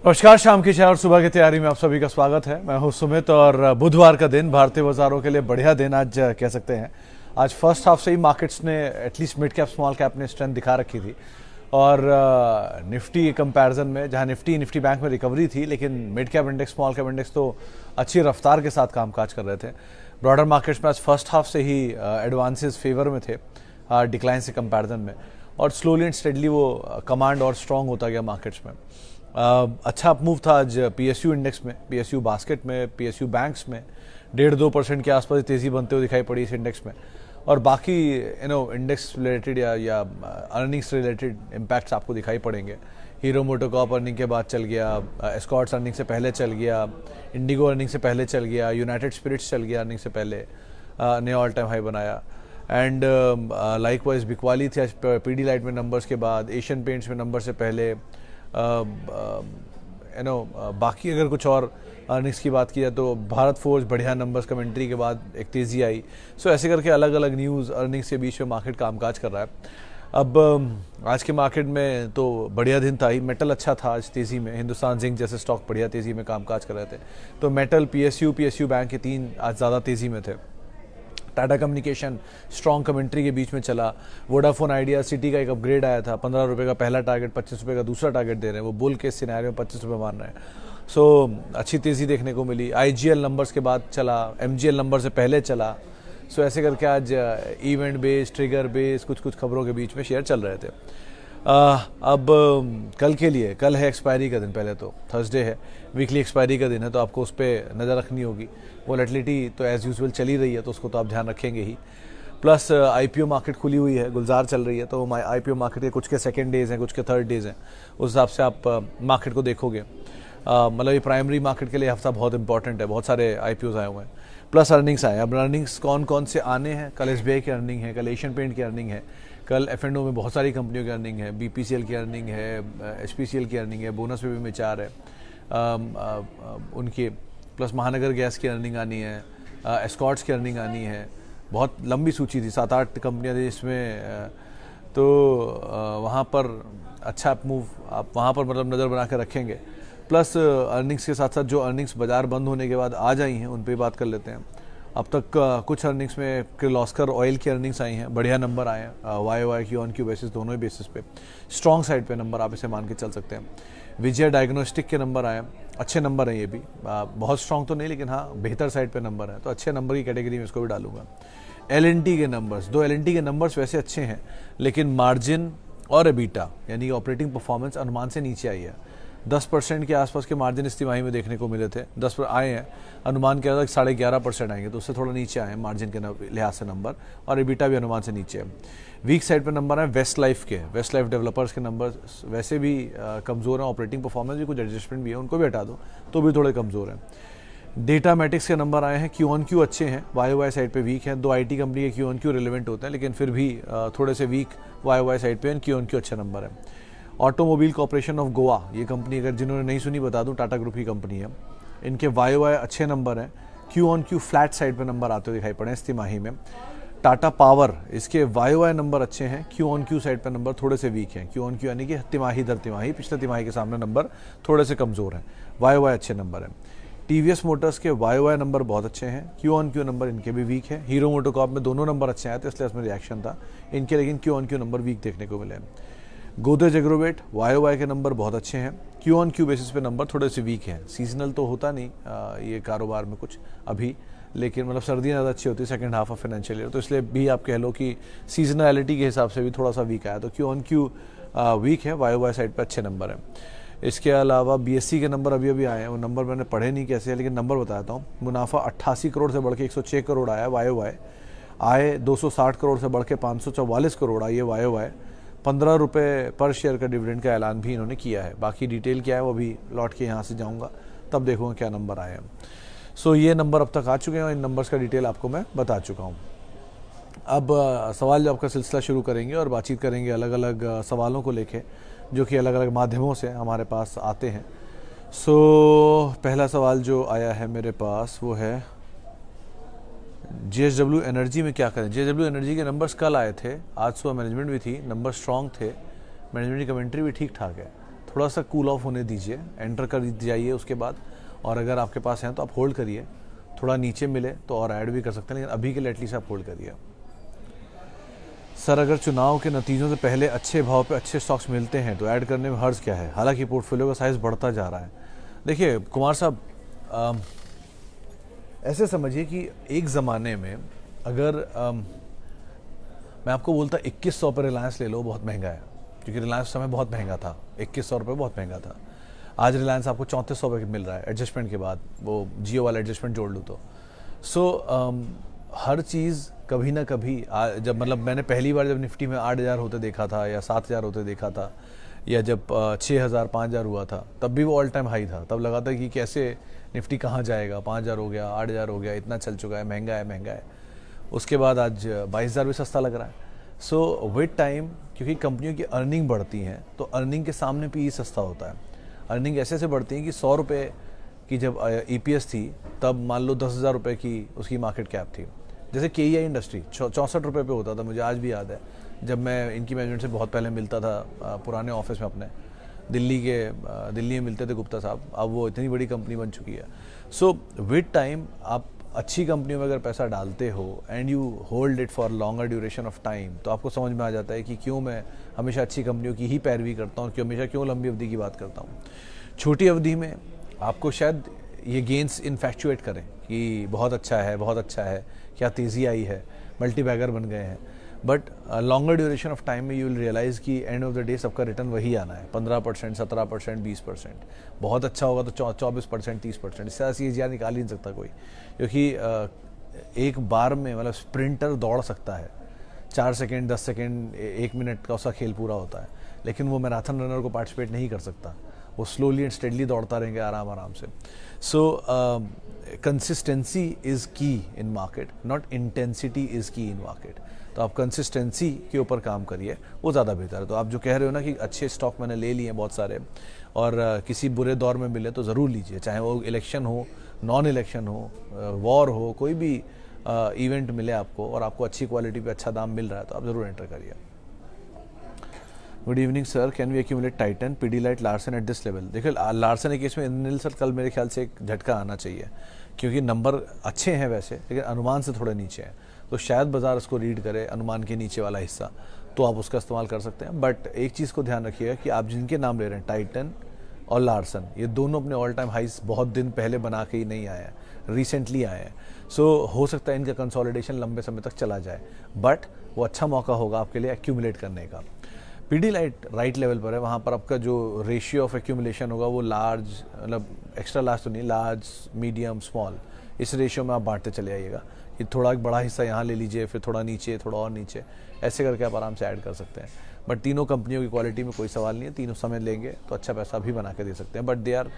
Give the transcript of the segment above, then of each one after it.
नमस्कार, शाम की चाय और सुबह की तैयारी में आप सभी का स्वागत है। मैं हूं सुमित और बुधवार का दिन भारतीय बाजारों के लिए बढ़िया दिन आज कह सकते हैं। आज फर्स्ट हाफ से ही मार्केट्स ने at least mid cap small cap ने स्ट्रेंथ दिखा रखी थी और निफ्टी कंपैरिजन में जहां निफ्टी बैंक में रिकवरी थी, लेकिन mid cap index small cap index तो अच्छी रफ्तार के साथ कामकाज कर रहे थे। ब्रॉडर मार्केट्स में आज फर्स्ट हाफ से ही एडवांसेस फेवर में थे डिक्लाइन से कंपैरिजन में, और स्लोली एंड स्टेडली वो कमांड और स्ट्रांग होता गया मार्केट्स में। अच्छा मूव था आज पीएसयू इंडेक्स में, पीएसयू बास्केट में, पीएसयू बैंक्स में 1.5-2% के आसपास तेजी बनते हुए दिखाई पड़ी इस इंडेक्स में। और बाकी इंडेक्स रिलेटेड या अर्निंग्स रिलेटेड इम्पैक्ट्स आपको दिखाई पड़ेंगे। हीरो मोटोकॉर्प अर्निंग के बाद चल गया, एस्कॉर्ट्स अर्निंग से पहले चल गया, इंडिगो अर्निंग से पहले चल गया, यूनाइटेड स्पिरिट्स चल गया अर्निंग से पहले, नया ऑल टाइम हाई बनाया। एंड लाइकवाइज बिकवाली थी आज पीडी लाइट में नंबर्स के बाद, एशियन पेंट्स में नंबर से पहले। बाकी अगर कुछ और अर्निंग्स की बात की जाए तो भारत फोर्ज बढ़िया नंबर्स कमेंट्री के बाद एक तेज़ी आई। सो ऐसे करके अलग अलग न्यूज़ अर्निंग्स के बीच में मार्केट कामकाज कर रहा है। अब आज के मार्केट में तो बढ़िया दिन था ही, मेटल अच्छा था आज तेज़ी में, हिंदुस्तान जिंक जैसे स्टॉक बढ़िया तेज़ी में कामकाज कर रहे थे। तो मेटल, पीएसयू बैंक के तीन आज ज़्यादा तेज़ी में थे। टाटा कम्युनिकेशन स्ट्रॉन्ग कमेंट्री के बीच में चला। वोडाफोन आइडिया सिटी का एक अपग्रेड आया था, 15 रुपये का पहला टारगेट, 25 रुपये का दूसरा टारगेट दे रहे हैं। वो बुल के सिनेरियो में 25 रुपये मान रहे हैं। सो अच्छी तेज़ी देखने को मिली। आईजीएल नंबर्स के बाद चला, एमजीएल नंबर से पहले चला। सो ऐसे करके आज इवेंट बेस्ड, ट्रिगर बेस्ड कुछ खबरों के बीच में शेयर चल रहे थे। अब कल के लिए, कल है एक्सपायरी का दिन, पहले तो थर्सडे है, वीकली एक्सपायरी का दिन है, तो आपको उस पर नज़र रखनी होगी। वोलेटिलिटी तो एज़ यूजुअल चली रही है, तो उसको तो आप ध्यान रखेंगे ही। प्लस आईपीओ मार्केट खुली हुई है, गुलजार चल रही है, तो आईपीओ मार्केट के कुछ के सेकेंड डेज हैं, कुछ के थर्ड डेज हैं, उस हिसाब से आप मार्केट को देखोगे। मतलब ये प्राइमरी मार्केट के लिए हफ्ता बहुत इंपॉर्टेंट है, बहुत सारे आईपीओज आए हुए हैं, प्लस अर्निंग्स आए। अब अर्निंग्स कौन कौन से आने हैं? कल एसबीआई की अर्निंग है, कल एशियन पेंट की अर्निंग है, कल एफ&ओ में बहुत सारी कंपनियों की अर्निंग है, बीपीसीएल की अर्निंग है, एचपीसीएल की अर्निंग है, बोनस में भी विचार है उनके, प्लस महानगर गैस की अर्निंग आनी है, एस्कॉर्ट्स की अर्निंग आनी है। बहुत लंबी सूची थी, 7-8 कंपनियां थी इसमें। तो वहाँ पर अच्छा मूव आप वहाँ पर मतलब नज़र बना कर रखेंगे। प्लस अर्निंग्स के साथ साथ जो अर्निंग्स बाजार बंद होने के बाद आ जाई हैं, उन पर बात कर लेते हैं। अब तक कुछ अर्निंग्स में किर्लोस्कर ऑयल की अर्निंग्स आई हैं, बढ़िया नंबर आए हैं, Y Q on Q basis, दोनों ही बेसिस पे स्ट्रॉन्ग साइड पे नंबर आप इसे मान के चल सकते हैं। विजय डायग्नोस्टिक के नंबर आए, अच्छे नंबर हैं ये भी, बहुत स्ट्रॉन्ग तो नहीं, लेकिन हाँ बेहतर साइड पे नंबर है, तो अच्छे नंबर की कैटेगरी में इसको भी डालूंगा। एल&टी के नंबर्स, दो एल&टी के नंबर्स वैसे अच्छे हैं, लेकिन मार्जिन और एबिटा यानी ऑपरेटिंग परफॉर्मेंस अनुमान से नीचे आई है। 10% के आसपास के मार्जिन इस तिमाही में देखने को मिले थे, 10 पर आए हैं, अनुमान किया था कि 11.5% आएंगे, तो उससे थोड़ा नीचे आए हैं मार्जिन के लिहाज से नंबर, और एबिटा भी अनुमान से नीचे है। वीक साइड पर नंबर है वेस्ट लाइफ डेवलपर्स के नंबर वैसे भी कमज़ोर हैं, ऑपरेटिंग परफॉर्मेंस भी कुछ एडजस्टमेंट भी है, उनको भी हटा दो तो भी थोड़े कमज़ोर हैं। डेटा मैटिक्स के नंबर आए हैं, क्यू ऑन क्यू अच्छे हैं, वाई साइड पे वीक हैं। दो आईटी कंपनी के क्यू ऑन क्यू रिलेवेंट होते हैं, लेकिन फिर भी थोड़े से वीक वाई साइड पे, क्यू ऑन क्यू अच्छे नंबर है। ऑटोमोबाइल कॉर्पोरेशन ऑफ गोवा, ये कंपनी अगर जिन्होंने नहीं सुनी बता दूं, टाटा ग्रुप की कंपनी है, इनके वाई अच्छे नंबर हैं, Q on Q flat side पे नंबर आते हुए दिखाई पड़े इस तिमाही में। टाटा पावर, इसके वाई नंबर अच्छे हैं, क्यू ऑन क्यू साइड पे नंबर थोड़े से वीक हैं। क्यू ऑन क्यू यानी कि तिमाही दर तिमाही, पिछले तिमाही के सामने नंबर थोड़े से कमज़ोर हैं, वाई अच्छे नंबर हैं। टीवीएस मोटर्स के वाई नंबर बहुत अच्छे हैं, क्यू ऑन क्यू नंबर इनके भी वीक है। हीरो मोटोकॉर्प में दोनों नंबर अच्छे आए थे, इसलिए इसमें रिएक्शन था इनके, लेकिन Q on Q number weak देखने को मिले। गोदरेज एग्रोवेट, वाई के नंबर बहुत अच्छे हैं, क्यू ऑन क्यू बेसिस पे नंबर थोड़े से वीक हैं। सीजनल तो होता नहीं ये कारोबार में कुछ अभी, लेकिन मतलब सर्दियाँ ज़्यादा अच्छी होती है second half of financial year, तो इसलिए भी आप कह लो कि सीजनैलिटी के हिसाब से भी थोड़ा सा वीक आया, तो क्यू ऑन क्यू वीक है, वाई साइड पे अच्छे नंबर हैं। इसके अलावा बीएससी के नंबर अभी आए हैं, वो नंबर मैंने पढ़े नहीं कैसे है, लेकिन नंबर बताता हूँ। मुनाफा 88 करोड़ से बढ़ के 106 करोड़ आया वाई, आय 260 करोड़ से बढ़ के 544 करोड़ आई है वाई, 15 रुपये पर शेयर का डिविडेंड का ऐलान भी इन्होंने किया है। बाकी डिटेल क्या है वो भी लौट के यहाँ से जाऊँगा तब देखूँगा क्या नंबर आए हैं। सो ये नंबर अब तक आ चुके हैं और इन नंबर्स का डिटेल आपको मैं बता चुका हूँ। अब सवाल जवाब का सिलसिला शुरू करेंगे और बातचीत करेंगे अलग अलग सवालों को लेके, जो कि अलग अलग माध्यमों से हमारे पास आते हैं। सो पहला सवाल जो आया है मेरे पास वो है जेएसडब्ल्यू एनर्जी में क्या करें। जेएसडब्ल्यू एनर्जी के नंबर्स कल आए थे, आज सुबह मैनेजमेंट भी थी, नंबर स्ट्रॉन्ग थे, मैनेजमेंट की कमेंट्री भी ठीक ठाक है, थोड़ा सा कूल ऑफ होने दीजिए, एंटर कर जाइए उसके बाद, और अगर आपके पास हैं तो आप होल्ड करिए, थोड़ा नीचे मिले तो और ऐड भी कर सकते हैं, लेकिन अभी के लिए एटलीस्ट आप होल्ड करिए। सर अगर चुनाव के नतीजों से पहले अच्छे भाव पे अच्छे स्टॉक्स मिलते हैं तो ऐड करने में हर्ज क्या है, हालांकि पोर्टफोलियो का साइज़ बढ़ता जा रहा है। देखिए कुमार साहब, ऐसे समझिए कि एक ज़माने में अगर मैं आपको बोलता 2100 पर रिलायंस ले लो, बहुत महंगा है, क्योंकि रिलायंस उस समय बहुत महंगा था, 2100 रुपये बहुत महंगा था। आज रिलायंस आपको 3400 रुपये मिल रहा है एडजस्टमेंट के बाद, वो जियो वाला एडजस्टमेंट जोड़ लूँ तो। हर चीज़ कभी ना कभी जब मतलब मैंने पहली बार जब निफ्टी में 8000 होते देखा था या 7000 होते देखा था, या जब 6000 5000 हुआ था, तब भी वो ऑल टाइम हाई था। तब लगा था कि कैसे निफ्टी कहाँ जाएगा, 5000 हो गया, 8000 हो गया, इतना चल चुका है, महंगा है महंगा है। उसके बाद आज 22000 भी सस्ता लग रहा है। सो विद टाइम, क्योंकि कंपनियों की अर्निंग बढ़ती हैं तो अर्निंग के सामने भी सस्ता होता है। अर्निंग ऐसे से बढ़ती है कि 100 रुपये की जब EPS थी, तब मान लो 10,000 रुपये की उसकी मार्केट कैप थी। जैसे KEI इंडस्ट्री 64 रुपये पे होता था, मुझे आज भी याद है, जब मैं इनकी मैनेजमेंट से बहुत पहले मिलता था पुराने ऑफिस में अपने, दिल्ली में मिलते थे गुप्ता साहब। अब वो इतनी बड़ी कंपनी बन चुकी है। सो विद टाइम आप अच्छी कंपनियों में अगर पैसा डालते हो and you hold it for longer duration of time, तो आपको समझ में आ जाता है कि क्यों मैं हमेशा अच्छी कंपनियों की ही पैरवी करता हूँ, हमेशा क्यों लंबी अवधि की बात करता हूँ। छोटी अवधि में आपको शायद ये गेंस इन्फैक्चुएट करें कि बहुत अच्छा है, बहुत अच्छा है, क्या तेज़ी आई है, मल्टी बैगर बन गए हैं, but longer duration of time में यू विल रियलाइज़ कि एंड ऑफ द डे सबका रिटर्न वही आना है, 15%, 17%, 20%। बहुत अच्छा होगा तो 24%, 30%। इससे ऐसी चीज़ निकाल ही नहीं सकता कोई, क्योंकि एक बार में मतलब स्प्रिंटर दौड़ सकता है 4 सेकेंड, 10 सेकेंड, 1 मिनट का उसका खेल पूरा होता है, लेकिन वो मैराथन रनर को पार्टिसिपेट नहीं कर सकता। वो स्लोली एंड स्टेडली दौड़ता रहेंगे आराम आराम से। सो कंसिस्टेंसी इज़ की इन मार्केट, नॉट इंटेंसिटी इज़ की इन मार्केट। तो आप कंसिस्टेंसी के ऊपर काम करिए, वो ज़्यादा बेहतर है। तो आप जो कह रहे हो ना कि अच्छे स्टॉक मैंने ले लिए हैं बहुत सारे, और किसी बुरे दौर में मिले तो ज़रूर लीजिए, चाहे वो इलेक्शन हो, नॉन इलेक्शन हो, वॉर हो, कोई भी इवेंट मिले आपको और आपको अच्छी क्वालिटी पे अच्छा दाम मिल रहा है तो आप ज़रूर एंटर करिए। Good evening sir, can we accumulate Titan, Pidilite, Larsen at this level? देखिए लार्सन के केस में इंद्रनील सर कल मेरे ख्याल से एक झटका आना चाहिए, क्योंकि नंबर अच्छे हैं वैसे, लेकिन अनुमान से थोड़े नीचे हैं, तो शायद बाजार उसको रीड करे अनुमान के नीचे वाला हिस्सा, तो आप उसका इस्तेमाल कर सकते हैं। बट एक चीज़ को ध्यान रखिएगा कि आप जिनके नाम ले रहे हैं, टाइटन और लार्सन, ये दोनों अपने ऑल टाइम हाइस बहुत दिन पहले बना के ही नहीं आए हैं, रिसेंटली आए हैं। सो हो सकता है इनका कंसोलिडेशन लंबे समय तक चला जाए, बट वो अच्छा मौका होगा आपके लिए एक्यूमुलेट करने का। पीडीलाइट राइट लेवल पर है, वहाँ पर आपका जो रेशियो ऑफ एक्यूमुलेशन होगा वो लार्ज, मतलब एक्स्ट्रा लार्ज तो नहीं, लार्ज, मीडियम, स्मॉल, इस रेशियो में आप बांटते चले आइएगा कि थोड़ा एक बड़ा हिस्सा यहाँ ले लीजिए, फिर थोड़ा नीचे, थोड़ा और नीचे, ऐसे करके आप आराम से ऐड कर सकते हैं। बट तीनों कंपनियों की क्वालिटी में कोई सवाल नहीं है, तीनों समय लेंगे तो अच्छा पैसा भी बना के दे सकते हैं। But they are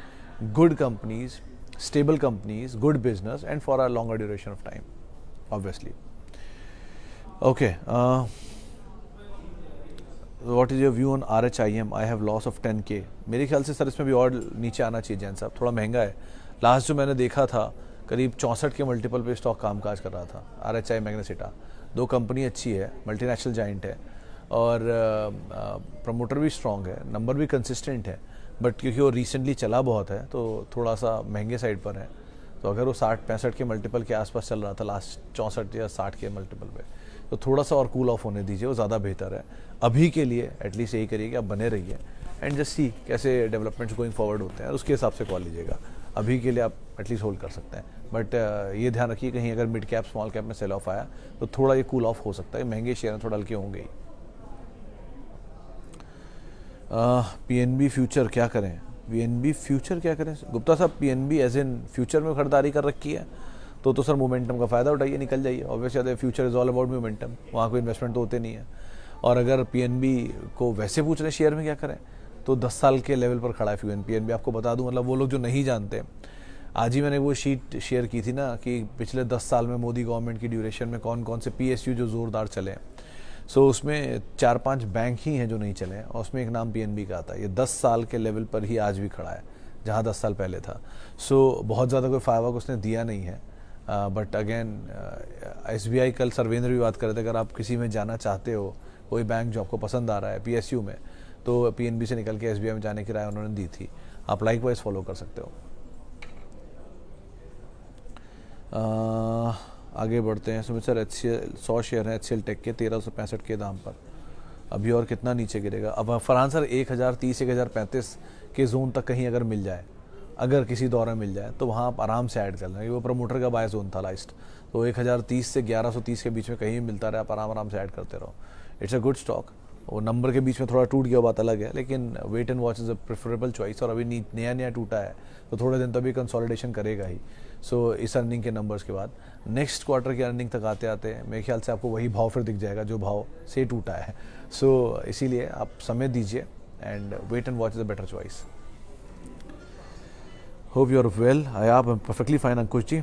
good companies, stable companies, good business and for a longer duration of time obviously. Okay, what is your view on RHIM? I have loss of 10K। मेरे ख्याल से सर इसमें भी और नीचे आना चाहिए जैन साहब, थोड़ा महंगा है। लास्ट जो मैंने देखा था करीब 64 के मल्टीपल पे स्टॉक कामकाज कर रहा था, RHI, मैग्नेसिटा, दो कंपनी अच्छी है, मल्टीनेशनल जाइंट है, और प्रमोटर भी स्ट्रॉन्ग है, नंबर भी कंसिस्टेंट है, बट क्योंकि वो रिसेंटली चला बहुत है तो थोड़ा सा महंगे साइड पर है। तो अगर वो 60-65 के मल्टीपल के आसपास चल रहा था लास्ट 64 या 60 के मल्टीपल पे, तो थोड़ा सा और कूल ऑफ होने दीजिए, वो ज़्यादा बेहतर है। अभी के लिए एटलीस्ट यही करिए कि आप बने रहिए एंड जस्ट सी कैसे डेवलपमेंट्स गोइंग फॉरवर्ड होते हैं, उसके हिसाब से कॉल लीजिएगा। अभी के लिए आप एटलीस्ट होल्ड कर सकते हैं, बट ये ध्यान रखिए कहीं अगर मिड कैप स्मॉल कैप में सेल ऑफ आया तो थोड़ा ये कूल ऑफ हो सकता है, महंगे शेयर थोड़ा हल्के होंगे ही। PNB फ्यूचर क्या करें? PNB फ्यूचर क्या करें गुप्ता साहब? PNB एज इन फ्यूचर में खरीदारी कर रखी है तो सर मोमेंटम का फ़ायदा उठाइए, निकल जाइए। Obviously future is all about momentum, वहाँ कोई इन्वेस्टमेंट तो होते नहीं है। और अगर PNB को वैसे पूछ रहे शेयर में क्या करें, तो 10 साल के लेवल पर खड़ा है PNB। आपको बता दूं, मतलब वो लोग जो नहीं जानते, आज ही मैंने वो शीट शेयर की थी ना कि पिछले 10 साल में मोदी गवर्नमेंट की ड्यूरेशन में कौन कौन से PSU जो ज़ोरदार चले हैं। सो उसमें 4-5 बैंक ही हैं जो नहीं चले हैं, और उसमें एक नाम PNB का आता है। ये 10 साल के लेवल पर ही आज भी खड़ा है जहाँ 10 साल पहले था। सो बहुत ज़्यादा कोई फायदा उसने दिया नहीं है। बट अगेन SBI, कल सर्वेंद्र भी बात कर रहे थे, अगर आप किसी में जाना चाहते हो, कोई बैंक जो आपको पसंद आ रहा है PSU में, तो पीएनबी से निकल के एसबीआई में जाने की राय उन्होंने दी थी। आप लाइकवाइज फॉलो कर सकते हो। आगे बढ़ते हैं। सुमित सर, HCL 100 शेयर है HCL टेक के 1365 के दाम पर, अभी और कितना नीचे गिरेगा? अब फरहान सर 1030 1035 के जोन तक कहीं अगर मिल जाए, अगर किसी दौर में मिल जाए तो वहाँ आप आराम से ऐड कर लें। वो प्रमोटर का बाय जोन था लास्ट, तो 1030 से 1130 के बीच में कहीं भी मिलता रहे, आप आराम से ऐड करते रहो। It's a good stock. वो नंबर के बीच में थोड़ा टूट गया, बात अलग है, लेकिन wait and watch is a preferable choice. और अभी नया टूटा है तो थोड़े दिन तो अभी कंसोलिडेशन करेगा ही। सो इस अर्निंग के नंबर्स के बाद नेक्स्ट क्वार्टर की अर्निंग तक आते आते मेरे ख्याल से आपको वही भाव फिर दिख जाएगा जो भाव से टूटा है। सो इसीलिए आप समय दीजिए and wait and watch is a better choice. Hope you are well. I'm perfectly fine, Ankush ji.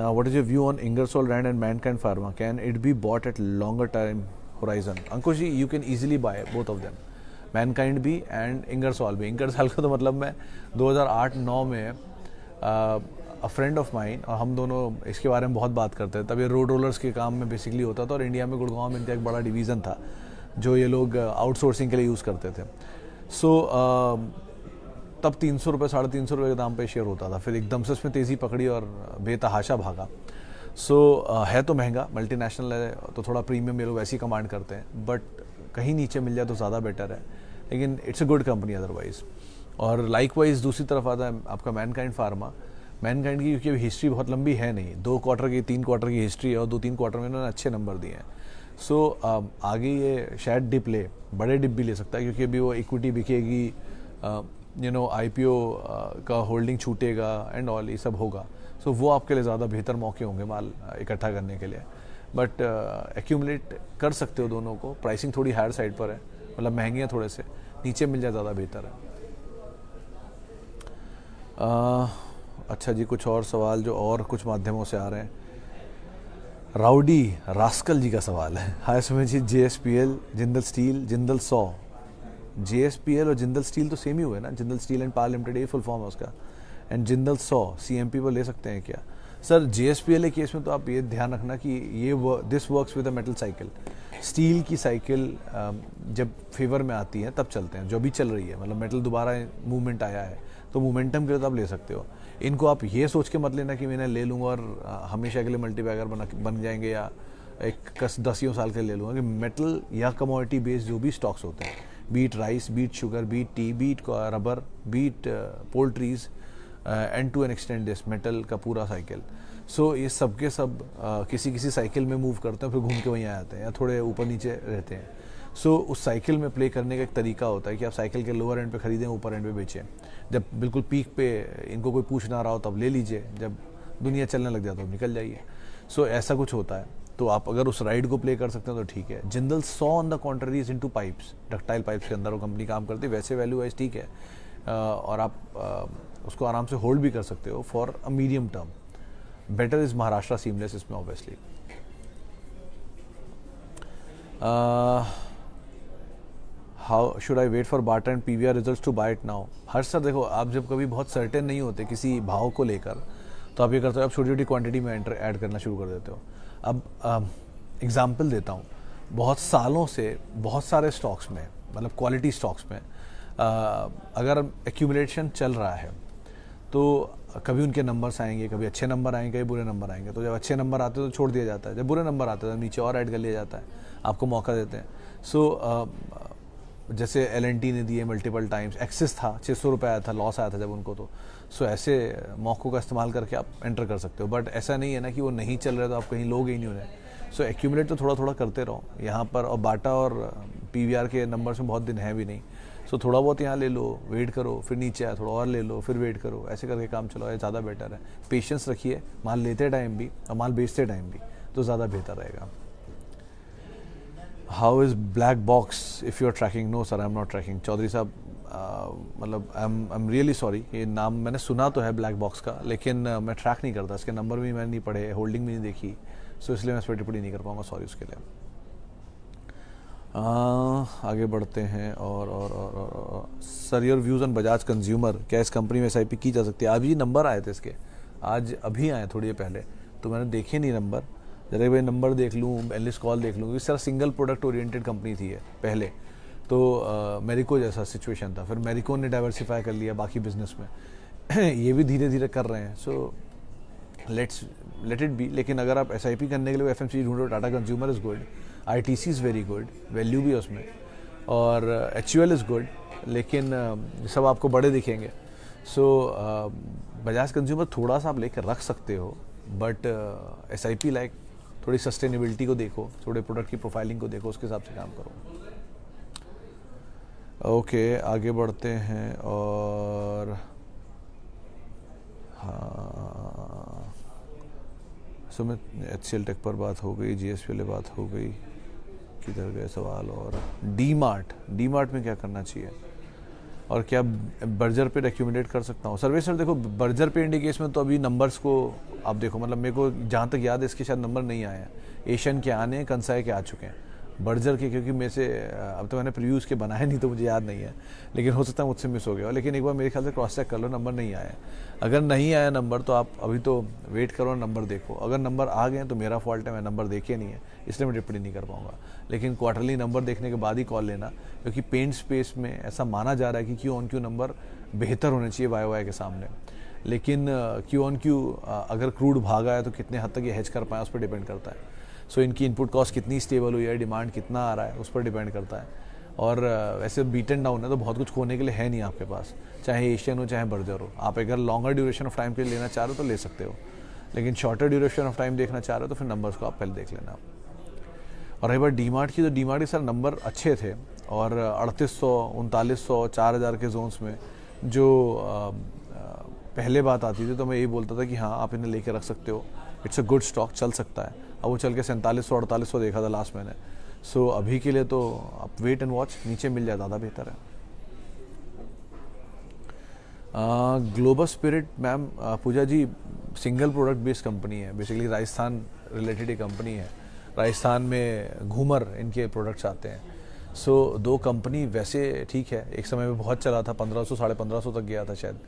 What is your view on Ingersoll Rand and Mankind Pharma? Can it be bought at longer time horizon? Ankush ji, you can easily buy both of them. Mankind भी and Ingersoll भी। Ingersoll का तो मतलब मैं 2008-9 में a friend of mine और हम दोनों इसके बारे में बहुत बात करते थे। तब ये रोड रोलर्स के काम में बेसिकली होता था और इंडिया में गुड़गांव में इनका एक बड़ा डिवीज़न था जो ये लोग आउटसोर्सिंग के लिए यूज़ करते थे। तब 300 रुपये 350 रुपये के दाम पे शेयर होता था, फिर एकदम से उसमें तेज़ी पकड़ी और बेतहाशा भागा। है तो महंगा, मल्टीनेशनल है तो थोड़ा प्रीमियम ये लोग वैसे ही कमांड करते हैं, बट कहीं नीचे मिल जाए तो ज़्यादा बेटर है, लेकिन it's a good company otherwise. और लाइकवाइज दूसरी तरफ आता है आपका मैनकाइंड फार्मा। मैनकाइंड की क्योंकि हिस्ट्री बहुत लंबी है नहीं, 2 क्वार्टर की 3 क्वार्टर की हिस्ट्री है और 2-3 क्वार्टर में इन्होंने अच्छे नंबर दिए हैं। आगे ये शायद डिप ले, बड़े डिप भी ले सकता है, क्योंकि अभी वो इक्विटी बिकेगी, IPO का होल्डिंग छूटेगा एंड ऑल, ये सब होगा। वो आपके लिए ज़्यादा बेहतर मौके होंगे माल इकट्ठा करने के लिए। बट एक्यूमुलेट कर सकते हो दोनों को। प्राइसिंग थोड़ी हायर साइड पर है, मतलब महंगी है, थोड़े से नीचे मिल जाए ज़्यादा बेहतर है। अच्छा जी, कुछ और सवाल जो और कुछ माध्यमों से आ रहे हैं। राउडी रास्कल जी का सवाल है। हाय Sumit ji, JSPL, Jindal steel, Jindal 100। JSPL और जिंदल स्टील तो सेम ही हुए ना, Jindal steel and power limited, ये फुल फॉर्म है उसका। एंड जिंदल 100 CMP पर ले सकते हैं क्या सर? JSPL केस में तो आप ये ध्यान रखना कि ये this works with a metal cycle. Steel की साइकिल जब फेवर में आती है तब चलते हैं, जो भी चल रही है, मतलब मेटल दोबारा मूवमेंट आया है तो मोमेंटम के लिए तो आप ले सकते हो। इनको आप ये सोच के मत लेना कि मैंने ले लूँगा और हमेशा के लिए मल्टीबैगर बन जाएंगे, या एक 10 साल के लिए ले लूँगा। कि मेटल या कमोडिटी बेस्ड जो भी स्टॉक्स होते हैं, beat rice, beat sugar, beat tea, beat rubber, beat poultries, and to an extend this metal का पूरा साइकिल। ये सब के सब किसी साइकिल में मूव करते हैं, फिर घूम के वहीं आ जाते हैं या थोड़े ऊपर नीचे रहते हैं। उस साइकिल में प्ले करने का एक तरीका होता है कि आप साइकिल के लोअर एंड पे खरीदें, ऊपर एंड पे बेचें। जब बिल्कुल पीक पे इनको कोई पूछ ना रहा हो तब ले लीजिए, जब दुनिया चलने लग जाए तो निकल जाइए। ऐसा कुछ होता है। तो आप अगर उस राइड को प्ले कर सकते हैं तो ठीक है। Jindal 100 on the contrary is into pipes, ductile pipes के अंदर वो कंपनी काम करती है। वैसे वैल्यू वाइज ठीक है, और आप उसको आराम से होल्ड भी कर सकते हो for a medium term. Better is Maharashtra seamless इसमें obviously. How should I wait for Bata and PVR results to buy it now? Harsh sir देखो, आप जब कभी बहुत सर्टेन नहीं होते किसी भाव को लेकर तो आप ये करते हो, आप छोटी छोटी क्वांटिटी में ऐड करना शुरू कर देते हो। अब एग्जाम्पल देता हूँ, बहुत सालों से बहुत सारे स्टॉक्स में, मतलब क्वालिटी स्टॉक्स में अगर एक्यूमुलेशन चल रहा है तो कभी उनके नंबर्स आएंगे, कभी अच्छे नंबर आएंगे, कभी बुरे नंबर आएंगे। तो जब अच्छे नंबर आते हैं तो छोड़ दिया जाता है, जब बुरे नंबर आते हैं तो नीचे और ऐड कर लिया जाता है, आपको मौका देते हैं। जैसे L&T ने दिए मल्टीपल टाइम्स, एक्सिस था 600 रुपये आया था, लॉस आया था जब उनको, तो ऐसे मौक़ों का इस्तेमाल करके आप एंटर कर सकते हो। बट ऐसा नहीं है ना कि वो नहीं चल रहे तो आप कहीं लोगे ही नहीं उन्हें। एक्यूमुलेट तो थोड़ा थोड़ा करते रहो यहाँ पर। और बाटा और PVR के नंबर्स में बहुत दिन है भी नहीं, थोड़ा बहुत यहाँ ले लो, वेट करो, फिर नीचे आए थोड़ा और ले लो, फिर वेट करो, ऐसे करके काम चलाओ, ज़्यादा बेटर है। पेशेंस रखिए, माल लेते टाइम भी और माल बेचते टाइम भी, तो ज़्यादा बेहतर रहेगा। How is black box if you are tracking? No sir, I am not tracking. Chaudhary साहब, मतलब आई एम रियली सॉरी, ये नाम मैंने सुना तो है ब्लैक बॉक्स का, लेकिन मैं ट्रैक नहीं करता, इसके नंबर भी मैंने नहीं पढ़े, होल्डिंग भी नहीं देखी, इसलिए मैं इस पर टिप्पणी नहीं कर पाऊँगा, सॉरी उसके लिए। आगे बढ़ते हैं। और sir, your views on Bajaj consumer, क्या इस कंपनी में SIP की जा सकती है? आज ही नंबर आए थे इसके, आज अभी आए थोड़ी देर पहले, तो मैंने देखे नहीं नंबर। जरा भाई नंबर देख लूँ, एनालिस्ट कॉल देख लूँ। इस तरह सिंगल प्रोडक्ट ओरिएंटेड कंपनी थी है पहले, तो मेरिको जैसा सिचुएशन था, फिर मेरिको ने डाइवर्सिफाई कर लिया बाकी बिजनेस में ये भी धीरे धीरे कर रहे हैं। So let it be. लेकिन अगर आप SIP करने के लिए FMCG ढूंढो, Tata consumer is good, ITC is very good, value भी है उसमें, और HUL इज़ गुड, लेकिन सब आपको बड़े दिखेंगे। सो बजाज कंज्यूमर थोड़ा सा आप लेकर रख सकते हो, बट SIP लाइक थोड़ी सस्टेनेबिलिटी को देखो, थोड़े प्रोडक्ट की प्रोफाइलिंग को देखो, उसके हिसाब से काम करो। ओके आगे बढ़ते हैं। और हाँ, सुमित, HCL टेक पर बात हो गई, GSP वाले बात हो गई, किधर गए सवाल। और डी मार्ट में क्या करना चाहिए, और क्या बर्जर पे रेकमेंडेट कर सकता हूँ? सर्वे सर देखो, बर्जर पे इंडिया केस में तो अभी नंबर्स को आप देखो, मतलब मेरे को जहाँ तक याद है इसके शायद नंबर नहीं आए हैं। एशियन के आने हैं, कंसाई के आ चुके हैं, बर्जर के क्योंकि मेरे से अब तो मैंने प्रीव्यूज़ के बनाए नहीं तो मुझे याद नहीं है, लेकिन हो सकता है मुझसे मिस हो गया। लेकिन एक बार मेरे ख्याल से क्रॉस चेक कर लो, नंबर नहीं आया है। अगर नहीं आया नंबर तो आप अभी तो वेट करो, नंबर देखो। अगर नंबर आ गए तो मेरा फॉल्ट है, मैं नंबर देखे नहीं है इसलिए मैं टिप्पणी नहीं कर पाऊंगा। लेकिन क्वार्टरली नंबर देखने के बाद ही कॉल लेना, क्योंकि पेंट स्पेस में ऐसा माना जा रहा है कि Q-on-Q नंबर बेहतर होने चाहिए YoY के सामने। लेकिन Q-on-Q अगर क्रूड भागा है तो कितने हद तक ये हेज कर पाए उस पर डिपेंड करता है। सो इनकी इनपुट कॉस्ट कितनी स्टेबल हुई है, डिमांड कितना आ रहा है, उस पर डिपेंड करता है। और वैसे बीट एंड डाउन है तो बहुत कुछ खोने के लिए है नहीं आपके पास, चाहे एशियन हो चाहे बर्जर हो। आप अगर लॉन्गर ड्यूरेशन ऑफ टाइम के लिए लेना चाह रहे हो तो ले सकते हो, लेकिन शॉर्टर ड्यूरेशन ऑफ टाइम देखना चाह रहे हो तो फिर नंबर्स को आप पहले देख लेना। और रही बात डीमार्ट की, तो डीमार्ट के सर नंबर अच्छे थे, और 3800, 3900, 4000 के जोन्स में जो पहले बात आती थी तो मैं यही बोलता था कि हाँ आप इन्हें लेके रख सकते हो, इट्स अ गुड स्टॉक, चल सकता है। अब वो चल के 4700, 4800 देखा था लास्ट मैंने। सो अभी के लिए तो आप वेट एंड वॉच, नीचे मिल जाए ज़्यादा बेहतर है। ग्लोबल स्पिरिट मैम, पूजा जी सिंगल प्रोडक्ट बेस्ड कंपनी है, बेसिकली राजस्थान रिलेटेड ही कंपनी है। राजस्थान में घूमर इनके प्रोडक्ट्स आते हैं। सो दो कंपनी वैसे ठीक है, एक समय में बहुत चला था, 1500 1550 तक गया था शायद,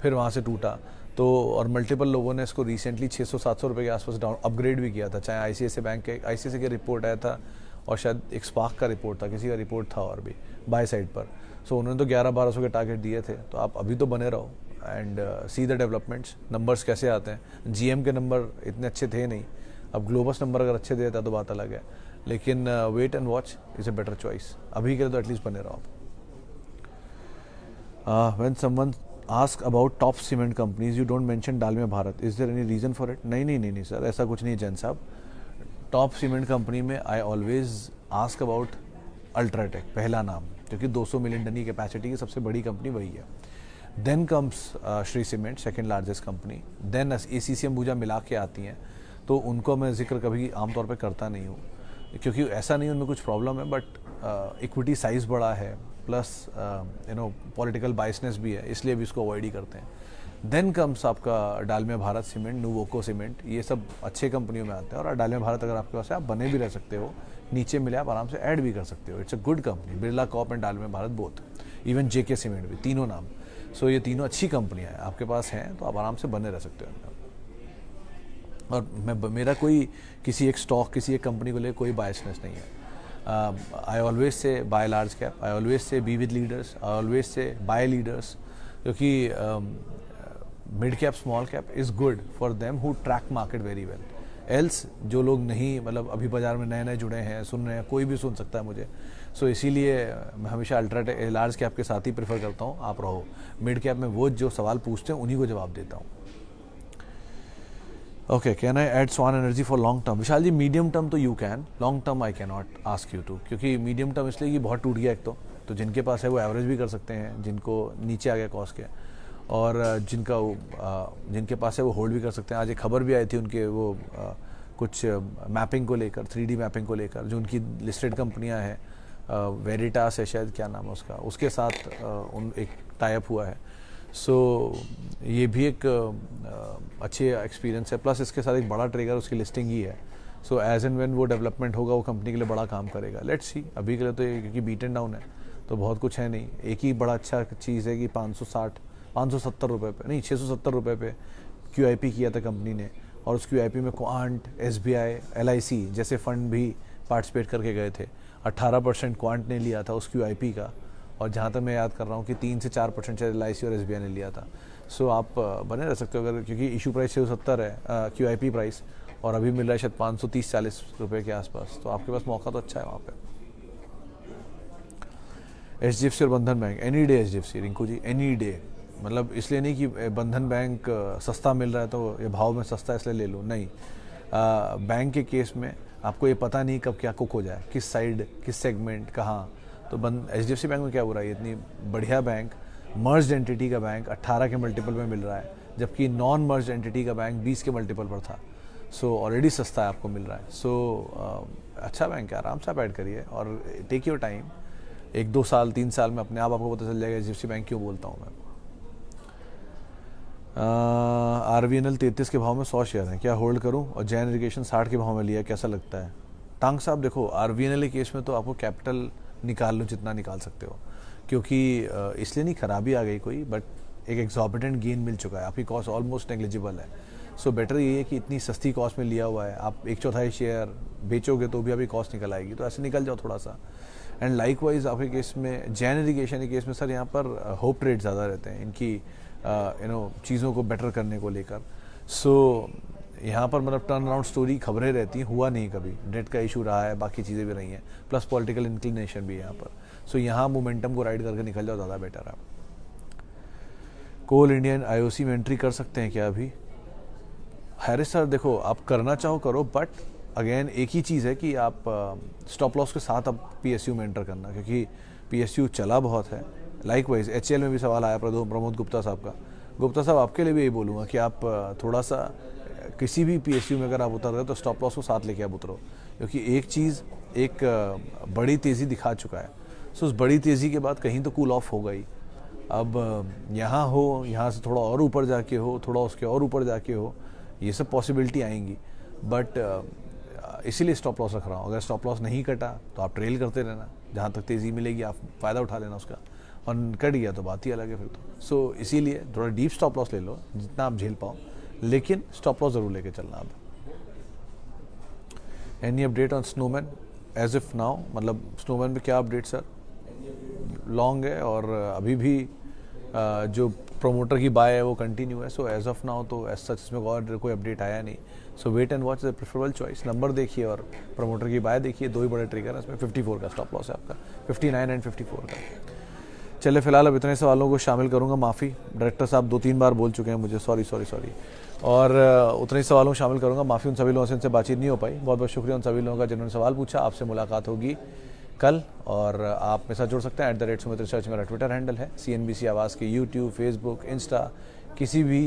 फिर वहाँ से टूटा। तो और मल्टीपल लोगों ने इसको रिसेंटली 600-700 रुपये के आसपास डाउन अपग्रेड भी किया था, चाहे ICICI बैंक के ICICI के रिपोर्ट आया था, और शायद एक स्पार्क का रिपोर्ट था, किसी का रिपोर्ट था और भी बाय साइड पर। सो उन्होंने तो 1100-1200 के टारगेट दिए थे। तो आप अभी तो बने रहो and see the developments, numbers कैसे आते हैं। GM के नंबर इतने अच्छे थे नहीं, अब ग्लोबस नंबर अगर अच्छे देता तो बात अलग है, लेकिन wait and watch is a better choice. अभी के लिए तो एटलीस्ट बने रहो आप। When someone ask about top cement companies you don't mention Dalmia Bharat, is there any reason for it? नहीं सर, ऐसा कुछ नहीं है जैन साहब। टॉप सीमेंट कंपनी में I always ask about UltraTech, पहला नाम, क्योंकि 200 मिलियन टन की कैपेसिटी की सबसे बड़ी कंपनी वही है। Then comes Shree cement, second largest company, then ACC Ambuja मिला के आती हैं, तो उनको मैं जिक्र कभी आमतौर पे करता नहीं हूँ, क्योंकि ऐसा नहीं उनमें कुछ प्रॉब्लम है, बट इक्विटी साइज़ बड़ा है, प्लस पॉलिटिकल बाइसनेस भी है, इसलिए भी इसको अवॉइड ही करते हैं। देन कम्स आपका डालमिया भारत सीमेंट, नुवोको सीमेंट, ये सब अच्छे कंपनियों में आते हैं। और डालमिया भारत अगर आपके पास है, आप बने भी रह सकते हो, नीचे मिले आप आराम से ऐड भी कर सकते हो। It's a good company, Birla corp and Dalmia Bharat both, even JK cement भी, तीनों नाम। सो ये तीनों अच्छी कंपनियाँ हैं, आपके पास हैं तो आप आराम से बने रह सकते हो। और मेरा कोई किसी एक स्टॉक, किसी एक कंपनी को लेकर कोई बायसनेस नहीं है। I always say buy large cap, I always say be with leaders, I always say buy leaders, क्योंकि mid cap small cap is good for them who track market very well. Else जो लोग नहीं, मतलब अभी बाजार में नए नए जुड़े हैं, सुन रहे हैं, कोई भी सुन सकता है मुझे। सो इसीलिए मैं हमेशा लार्ज कैप के साथ ही प्रेफर करता हूँ आप रहो। मिड कैप में वो जो सवाल पूछते हैं उन्हीं को जवाब देता हूँ। Okay, can I add Swan energy for long term? Vishal ji, medium term तो you can, long term I can not ask you to, क्योंकि मीडियम टर्म इसलिए कि बहुत टूट गया एक तो जिनके पास है वो एवरेज भी कर सकते हैं, जिनको नीचे आ गया कॉस्ट के, और जिनके पास है वो होल्ड भी कर सकते हैं। आज एक खबर भी आई थी उनके वो कुछ मैपिंग को लेकर, 3D मैपिंग को लेकर, जो उनकी लिस्टेड कंपनियां हैं, वेरिटास है शायद, क्या नाम है उसका, उसके साथ उन एक टाइप हुआ है। सो ये भी एक अच्छे एक्सपीरियंस है, प्लस इसके साथ एक बड़ा ट्रिगर उसकी लिस्टिंग ही है। सो एज एंड व्हेन वो डेवलपमेंट होगा वो कंपनी के लिए बड़ा काम करेगा। लेट्स सी, अभी के लिए तो ये क्योंकि बीट एंड डाउन है तो बहुत कुछ है नहीं। एक ही बड़ा अच्छा चीज़ है कि 570 रुपये पे, नहीं 670 रुपये पे QIP किया था कंपनी ने, और उस QIP में क्वांट, SBI, LIC जैसे फंड भी पार्टिसिपेट करके गए थे। 18% क्वांट ने लिया था उस QIP का, और जहाँ तक मैं याद कर रहा हूँ कि 3 से 4% शायद LIC और SBI ने लिया था। सो आप बने रह सकते हो अगर, क्योंकि इशू प्राइस 670 है QIP प्राइस, और अभी मिल रहा है शायद 530-40 रुपये के आसपास, तो आपके पास मौका तो अच्छा है वहाँ पे। HDFC और Bandhan bank, any day HDFC Rinku ji, any day. मतलब इसलिए नहीं कि बंधन बैंक सस्ता मिल रहा है तो ये भाव में सस्ता है इसलिए ले लो, नहीं। बैंक के केस में आपको ये पता नहीं कब क्या कुक हो जाए, किस साइड, किस सेगमेंट, कहाँ। तो HDFC बैंक में क्या हो रहा है, इतनी बढ़िया बैंक, मर्ज्ड एंटिटी का बैंक 18 के मल्टीपल में मिल रहा है, जबकि नॉन मर्ज्ड एंटिटी का बैंक 20 के मल्टीपल पर था। सो ऑलरेडी सस्ता है, आपको मिल रहा है। सो अच्छा बैंक है, आराम से आप ऐड करिए और टेक योर टाइम। 1-2 साल 3 साल में अपने आप आपको पता चल जाएगा HDFC बैंक क्यों बोलता हूँ मैं। RVNL 33 के भाव में 100 शेयर हैं, क्या होल्ड करूं? और जैन इरिगेशन 60 के भाव में लिया, कैसा लगता है? टांग साहब देखो, RVNL के केस में तो आपको कैपिटल निकाल लो जितना निकाल सकते हो, क्योंकि इसलिए नहीं खराबी आ गई कोई, बट एक एग्जॉर्बिटेंट गेन मिल चुका है, आपकी कॉस्ट ऑलमोस्ट नेग्लिजिबल है। सो बेटर ये है कि इतनी सस्ती कॉस्ट में लिया हुआ है, आप 1/4 शेयर बेचोगे तो भी अभी कॉस्ट निकल आएगी, तो ऐसे निकल जाओ थोड़ा सा। एंड लाइकवाइज आपके केस में, जैन इरिगेशन के केस में सर यहाँ पर होप ट्रेड ज़्यादा रहते हैं इनकी चीज़ों को बेटर करने को लेकर। सो यहाँ पर मतलब टर्न अराउंड स्टोरी खबरें रहती हैं, हुआ नहीं कभी, डेट का इशू रहा है, बाकी चीज़ें भी रही हैं, प्लस पॉलिटिकल इंक्लिनेशन भी है यहाँ पर। सो यहाँ मोमेंटम को राइड करके निकल जाओ, ज़्यादा बेटर है। कोल इंडियन IOC में एंट्री कर सकते हैं क्या अभी? हैरिस सर देखो, आप करना चाहो करो, बट अगेन एक ही चीज़ है कि आप स्टॉप लॉस के साथ अब PSU में एंटर करना, क्योंकि PSU चला बहुत है। लाइकवाइज HL में भी सवाल आया प्रमोद गुप्ता साहब का। गुप्ता साहब आपके लिए भी यही बोलूँगा कि आप थोड़ा सा किसी भी PSU में अगर आप उतर रहे हो तो स्टॉप लॉस को साथ लेके आप उतरो, क्योंकि एक चीज़ एक बड़ी तेज़ी दिखा चुका है। सो उस बड़ी तेज़ी के बाद कहीं तो कूल ऑफ होगा ही। अब यहाँ हो, यहाँ से थोड़ा और ऊपर जाके हो, थोड़ा उसके और ऊपर जाके हो, ये सब पॉसिबिलिटी आएंगी, बट इसीलिए स्टॉप लॉस रख रहा हूँ। अगर स्टॉप लॉस नहीं कटा तो आप ट्रेल करते रहना, जहाँ तक तेज़ी मिलेगी आप फ़ायदा उठा लेना उसका, और कट गया तो बात ही अलग है फिर तो। सो इसीलिए थोड़ा डीप स्टॉप लॉस ले लो जितना आप झेल पाओ, लेकिन स्टॉप लॉस ज़रूर लेके चलना। आप any update on snowman as if now, मतलब स्नोमैन में क्या अपडेट सर? लॉन्ग है और अभी भी जो प्रोमोटर की बाय है वो कंटिन्यू है। सो एज ऑफ नाउ तो एज सच इसमें और कोई अपडेट आया नहीं। So wait and watch is the preferable choice. Number देखिए और प्रोमोटर की बाय देखिए, दो ही बड़े ट्रिगर है इसमें। 54 का स्टॉप लॉस है आपका, 59 एंड 54 का। चले फिलहाल अब इतने सवालों को शामिल करूंगा, माफ़ी, डायरेक्टर साहब 2-3 बार बोल चुके हैं मुझे, सॉरी। और उतने ही सवालों को शामिल करूंगा, माफ़ी उन सभी लोगों से इनसे बातचीत नहीं हो पाई। बहुत बहुत शुक्रिया उन सभी लोगों का जिन्होंने सवाल पूछा। आपसे मुलाकात होगी कल, और आप मेरे साथ जुड़ सकते हैं। @सुमित रिसर्च मेरा ट्विटर हैंडल है। CNBC आवाज़ के YouTube, Facebook, इंस्टा, किसी भी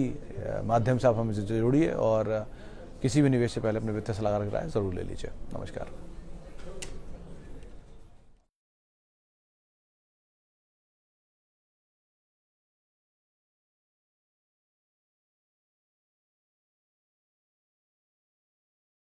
माध्यम से आप हमसे जुड़िए, और किसी भी निवेश से पहले अपने वित्तीय सलाहकार की राय ज़रूर ले लीजिए। नमस्कार।